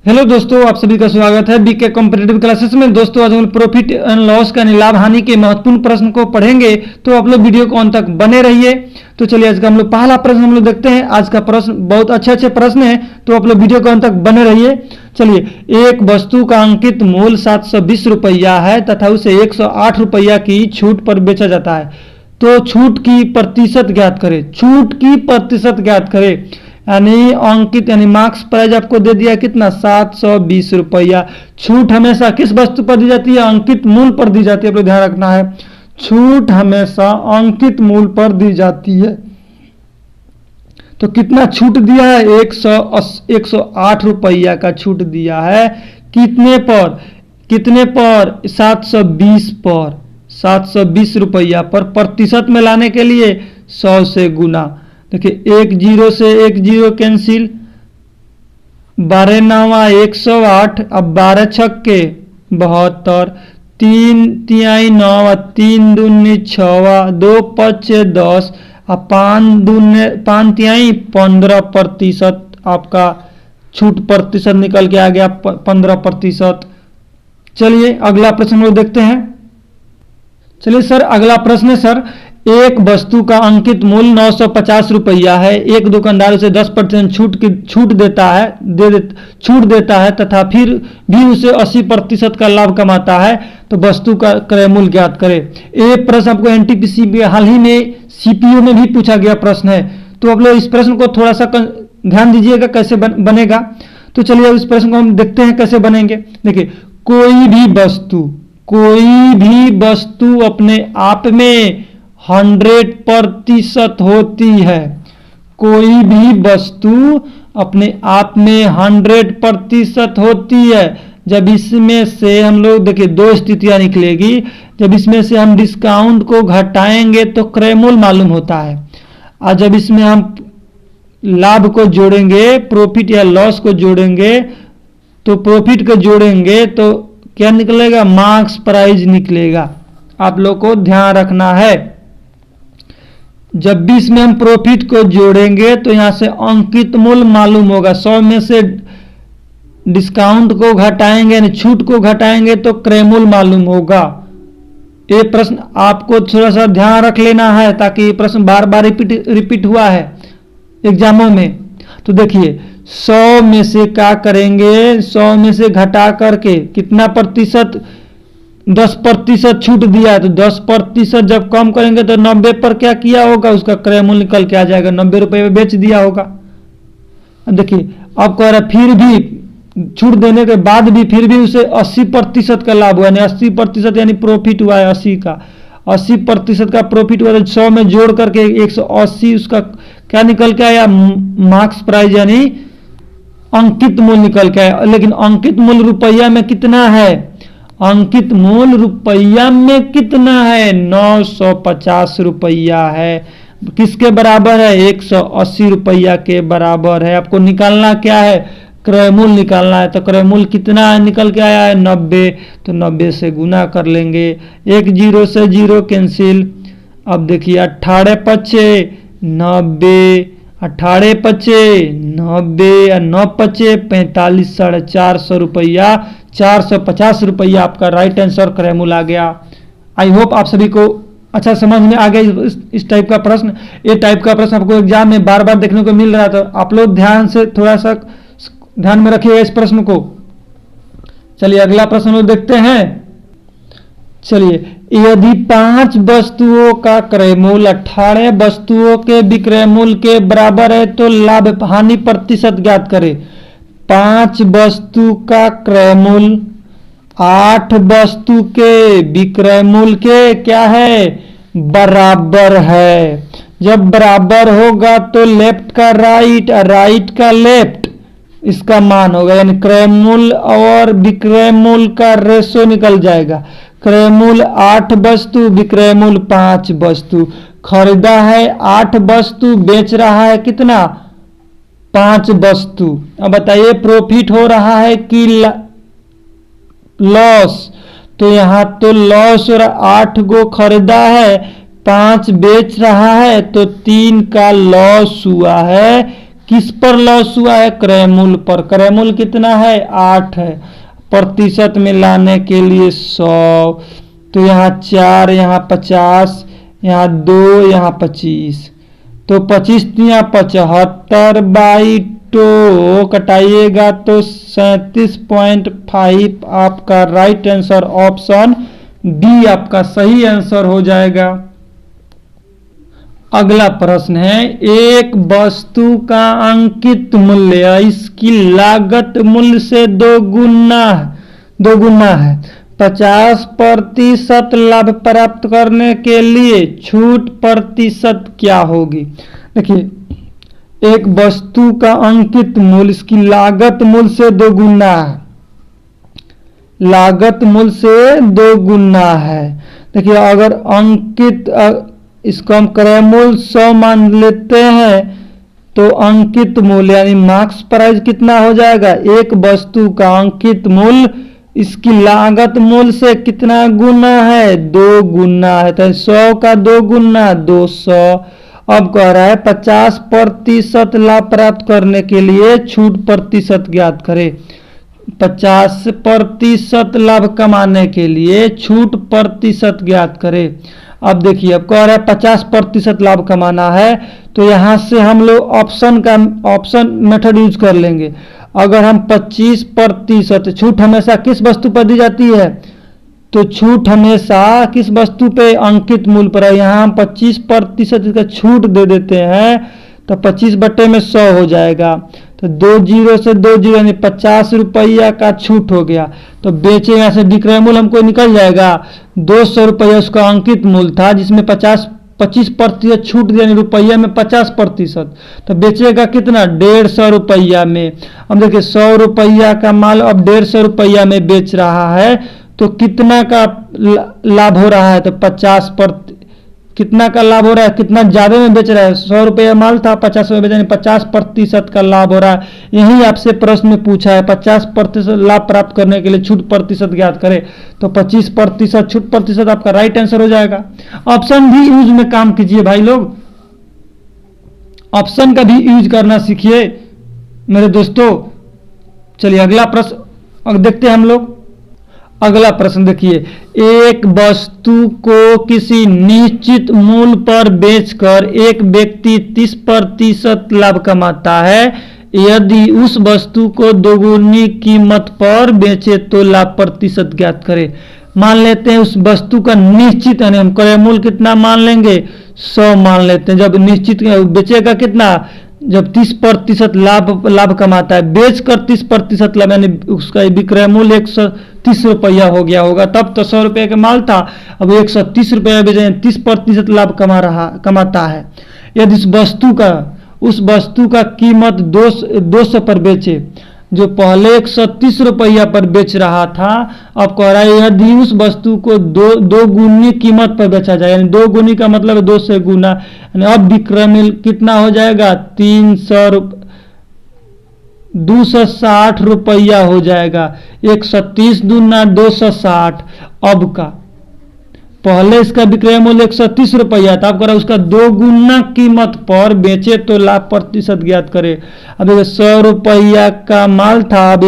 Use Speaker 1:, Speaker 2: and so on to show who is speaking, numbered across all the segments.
Speaker 1: Hello दोस्तों, आप सभी का स्वागत है बीके कॉम्पिटिटिव क्लासेस में। दोस्तों आज हम प्रॉफिट एंड लॉस का लाभ हानि के महत्वपूर्ण प्रश्न को पढ़ेंगे, तो आप लोग वीडियो को अंत तक बने रहिए। तो चलिए आज का हम लोग पहला प्रश्न हम लोग देखते हैं। आज का प्रश्न बहुत अच्छे प्रश्न है, तो आप लोग वीडियो को अंत तक बने रहिए। चलिए, एक वस्तु का अंकित मूल्य 720 रुपया है तथा उसे 108 रुपया की छूट पर बेचा जाता है, तो छूट की प्रतिशत ज्ञात करें। छूट की प्रतिशत ज्ञात करें यानी अंकित यानी मार्क्स प्राइस आपको दे दिया कितना, 720 रुपया। छूट हमेशा किस वस्तु पर दी जाती है, अंकित मूल्य पर दी जाती है। आप लोग ध्यान रखना है, छूट हमेशा अंकित मूल्य पर दी जाती है। तो कितना छूट दिया है, 108 रुपया का छूट दिया है। कितने पर, 720 पर, 720 रुपया पर। प्रतिशत में लाने के लिए 100 से गुना। देखिए, 1 0 से 1 0 कैंसिल, 12 9 108, अब 12 छक्के 72, 3 तिहाई 9, 3 दूनी 6, 2 5 10, अब 5 तिहाई 15%। आपका छूट प्रतिशत निकल के आ गया 15%। चलिए अगला प्रश्न हम लोग देखते हैं। चलिए सर, अगला प्रश्न है सर, एक वस्तु का अंकित मूल्य 950 रुपया है। एक दुकानदार उसे 10% छूट देता है तथा फिर भी उसे 80% का लाभ कमाता है, तो वस्तु का क्रय मूल्य ज्ञात करें। ये प्रश्न आपको एनटीपीसी में हाल ही में सीपीयू में भी पूछा गया प्रश्न है, तो आप लोग इस प्रश्न को थोड़ा सा ध्यान दीजिएगा कैसे बनेगा। तो चलिए इस प्रश्न को हम देखते हैं कैसे बनेंगे। देखिए, कोई भी वस्तु अपने आप में 100% होती है। कोई भी वस्तु अपने आप में 100% होती है। जब इसमें से हम लोग देखिए दो स्थितियां निकलेगी। जब इसमें से हम डिस्काउंट को घटाएंगे तो क्रय मूल्य मालूम होता है, और जब इसमें हम लाभ को जोड़ेंगे, प्रॉफिट या लॉस को जोड़ेंगे, तो प्रॉफिट को जोड़ेंगे तो क्या निकलेगा, मार्क्स प्राइस निकलेगा। आप लोग को ध्यान रखना है, जब भी इसमें हम प्रॉफिट को जोड़ेंगे तो यहां से अंकित मूल्य मालूम होगा। 100 में से डिस्काउंट को घटाएंगे यानी छूट को घटाएंगे तो क्रय मूल्य मालूम होगा। ये प्रश्न आपको थोड़ा सा ध्यान रख लेना है, ताकि ये प्रश्न बार बार रिपीट हुआ है एग्जामों में। तो देखिए, 100 में से क्या करेंगे, 100 में से घटा करके कितना प्रतिशत, 10% छूट दिया है, तो 10% जब कम करेंगे तो 90 पर क्या किया होगा, उसका क्रय मूल्य निकल के आ जाएगा, 90 रुपये में बेच दिया होगा। देखिए अब कह रहा है फिर भी छूट देने के बाद भी फिर भी उसे 80% का लाभ हुआ, यानी 80% यानी प्रॉफिट हुआ है 80 का, 80% का प्रॉफिट हुआ। तो 100 में जोड़ करके 180 उसका क्या निकल के आया, मार्क्स प्राइस यानी अंकित मूल्य निकल के आया। लेकिन अंकित मूल्य रुपया में कितना है, अंकित मूल्य रुपया में कितना है, 950 रुपया है। किसके बराबर है, 180 रुपया के बराबर है। आपको निकालना क्या है, क्रय मूल्य निकालना है। तो क्रय मूल्य कितना निकल के आया है, 90, तो 90 से गुना कर लेंगे। 1 0 से 0 कैंसिल। अब देखिए 18 पचे 90, 18 पचे 90, 9 पचे 45, 450 रुपया, 450 रुपया आपका राइट आंसर क्रय मूल्य आ गया। आई होप आप सभी को अच्छा समझ में आ गया इस टाइप का प्रश्न। ये टाइप का प्रश्न आपको एग्जाम में बार बार देखने को मिल रहा था, आप लोग ध्यान से थोड़ा सा ध्यान में रखिएगा इस प्रश्न को। चलिए अगला प्रश्न लोग देखते हैं। चलिए, यदि 5 वस्तुओं का क्रय मूल्य 18 वस्तुओं के विक्रय मूल्य के बराबर है तो लाभ हानि प्रतिशत ज्ञात करें। 5 वस्तु का क्रय मूल्य 8 वस्तु के विक्रय मूल्य के क्या है, बराबर है। जब बराबर होगा तो लेफ्ट का राइट और राइट का लेफ्ट इसका मान होगा, यानी क्रय मूल्य और विक्रय मूल्य का रेशो निकल जाएगा। क्रय मूल्य 8 वस्तु, विक्रय मूल्य 5 वस्तु। खरीदा है 8 वस्तु, बेच रहा है कितना, 5 वस्तु। अब बताइए प्रॉफिट हो रहा है कि लॉस, तो यहां तो लॉस हो रहा, 8 गो खरीदा है, 5 बेच रहा है, तो 3 का लॉस हुआ है। किस पर लॉस हुआ है? क्रय मूल्य पर। क्रय मूल्य कितना है? 8 है। प्रतिशत में लाने के लिए 100, तो यहाँ 4, यहाँ 50, यहाँ 2, यहाँ 25, तो 25 या 75 बाई 2 कटाइएगा तो 37.5 आपका राइट आंसर ऑप्शन डी आपका सही आंसर हो जाएगा। अगला प्रश्न है, एक वस्तु का अंकित मूल्य इसकी लागत मूल्य से दो गुना है। 50% लाभ प्राप्त करने के लिए छूट प्रतिशत क्या होगी? देखिए, एक वस्तु का अंकित मूल्य इसकी लागत मूल्य से 2 गुना है। लागत मूल्य से 2 गुना है। देखिए, अगर अंकित इसको हम क्रय मूल्य 100 मान लेते हैं तो अंकित मूल्य यानी मार्क्स प्राइस कितना हो जाएगा? एक वस्तु का अंकित मूल्य इसकी लागत मूल्य से कितना गुना है? 2 गुना है। तो 100 का 2 गुना 200। अब कह रहा है 50% लाभ प्राप्त करने के लिए छूट प्रतिशत ज्ञात करें। 50% लाभ कमाने के लिए छूट प्रतिशत ज्ञात करें। अब देखिए, अब कह रहा है 50% लाभ कमाना है, तो यहां से हम लोग ऑप्शन मेथड यूज कर लेंगे। अगर हम 25%, छूट हमेशा किस वस्तु पर दी जाती है? तो छूट हमेशा किस वस्तु पे? अंकित मूल्य पर है। यहाँ हम 25% का छूट दे देते हैं तो 25/100 हो जाएगा। तो 2 जीरो से 2 जीरो यानी 50 रुपया का छूट हो गया। तो बेचे यहाँ से विक्रय मूल्य हमको निकल जाएगा 200 रुपया उसका अंकित मूल्य था, जिसमें 25% छूट यानी रुपया में 50%। तो बेचेगा कितना? 150 रुपया में। अब देखिए 100 रुपया का माल अब 150 रुपया में बेच रहा है, तो कितना का लाभ हो रहा है? तो 50%। कितना का लाभ हो रहा है? कितना ज्यादा में बेच रहा है? 100 रुपया माल था, 50 रुपये यानी 50% का लाभ हो रहा है। यही आपसे प्रश्न में पूछा है 50% लाभ प्राप्त करने के लिए छूट प्रतिशत ज्ञात करें। तो 25% छूट प्रतिशत आपका राइट आंसर हो जाएगा। ऑप्शन भी यूज में काम कीजिए भाई लोग, ऑप्शन का भी यूज करना सीखिए मेरे दोस्तों। चलिए अगला प्रश्न देखते हैं हम लोग। अगला प्रश्न देखिए, एक वस्तु को किसी निश्चित मूल्य पर बेचकर एक व्यक्ति 30% लाभ कमाता है। यदि उस वस्तु को दोगुनी कीमत पर बेचे तो लाभ प्रतिशत ज्ञात करें। मान लेते हैं उस वस्तु का निश्चित यानी हम क्रय मूल्य कितना मान लेंगे? 100 मान लेते हैं। जब निश्चित बेचेगा कितना? जब 30% लाभ कमाता है, बेचकर 30% लाभ यानी उसका विक्रय मूल्य 130 रुपया हो गया होगा। तब तो 100 रुपये का माल था, अब 130 रुपया बेचे, 30% लाभ कमाता है। यदि उस वस्तु का कीमत 200 पर बेचे, जो पहले 130 रुपया पर बेच रहा था, अब कह रहा है यदि उस वस्तु को दो गुनी कीमत पर बेचा जाए, यानी 2 गुनी का मतलब है 2 से गुना, यानी अब विक्रय मूल्य कितना हो जाएगा? 260 रुपया हो जाएगा। 130 दूना 260। अब का पहले इसका विक्रय मूल्य 130 रुपया था, अब कह रहा उसका 2 गुना कीमत पर बेचे तो लाभ प्रतिशत ज्ञात करे। अब 100 रुपया का माल था, अब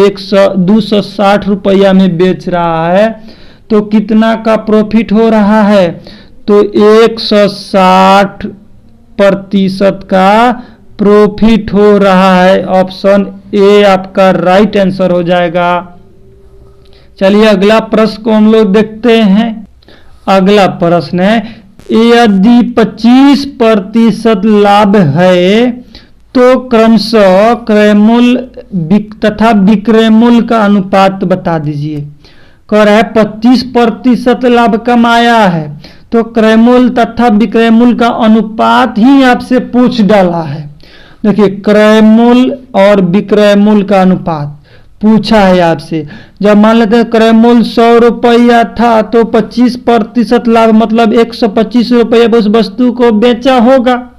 Speaker 1: 260 रुपया में बेच रहा है, तो कितना का प्रॉफिट हो रहा है? तो 160% का प्रॉफिट हो रहा है। ऑप्शन ए आपका राइट आंसर हो जाएगा। चलिए अगला प्रश्न को हम लोग देखते हैं। अगला प्रश्न है, यदि 25% लाभ है तो क्रमशः क्रय मूल्य तथा विक्रय मूल्य का अनुपात बता दीजिए। कह रहा है 25% लाभ कमाया है, तो क्रय मूल्य तथा विक्रय मूल्य का अनुपात ही आपसे पूछ डाला है। देखिए, क्रय मूल्य और विक्रय मूल्य का अनुपात पूछा है आपसे। जब मान लेते हैं क्रय मूल्य 100 रुपया था, तो 25% लाभ मतलब 125 रुपये उस वस्तु को बेचा होगा।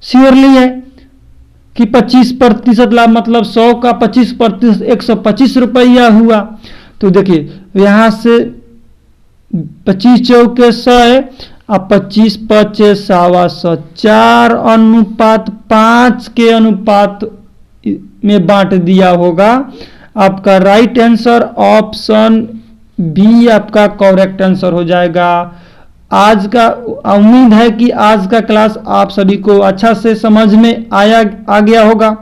Speaker 1: श्योरली है कि 25% लाभ मतलब 100 का 25% 125 रुपया हुआ। तो देखिए यहां से 25 चौके 100 है, अब 25 × 5 = 125, 4:5 के अनुपात में बांट दिया होगा। आपका राइट आंसर ऑप्शन बी आपका करेक्ट आंसर हो जाएगा। आज का उम्मीद है कि आज का क्लास आप सभी को अच्छा से समझ में आ गया होगा।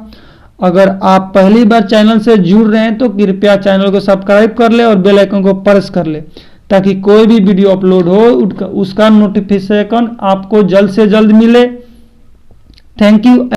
Speaker 1: अगर आप पहली बार चैनल से जुड़ रहे हैं तो कृपया चैनल को सब्सक्राइब कर ले और बेल आइकन को प्रेस कर ले, ताकि कोई भी वीडियो अपलोड हो उसका नोटिफिकेशन आपको जल्द से जल्द मिले। Thank you.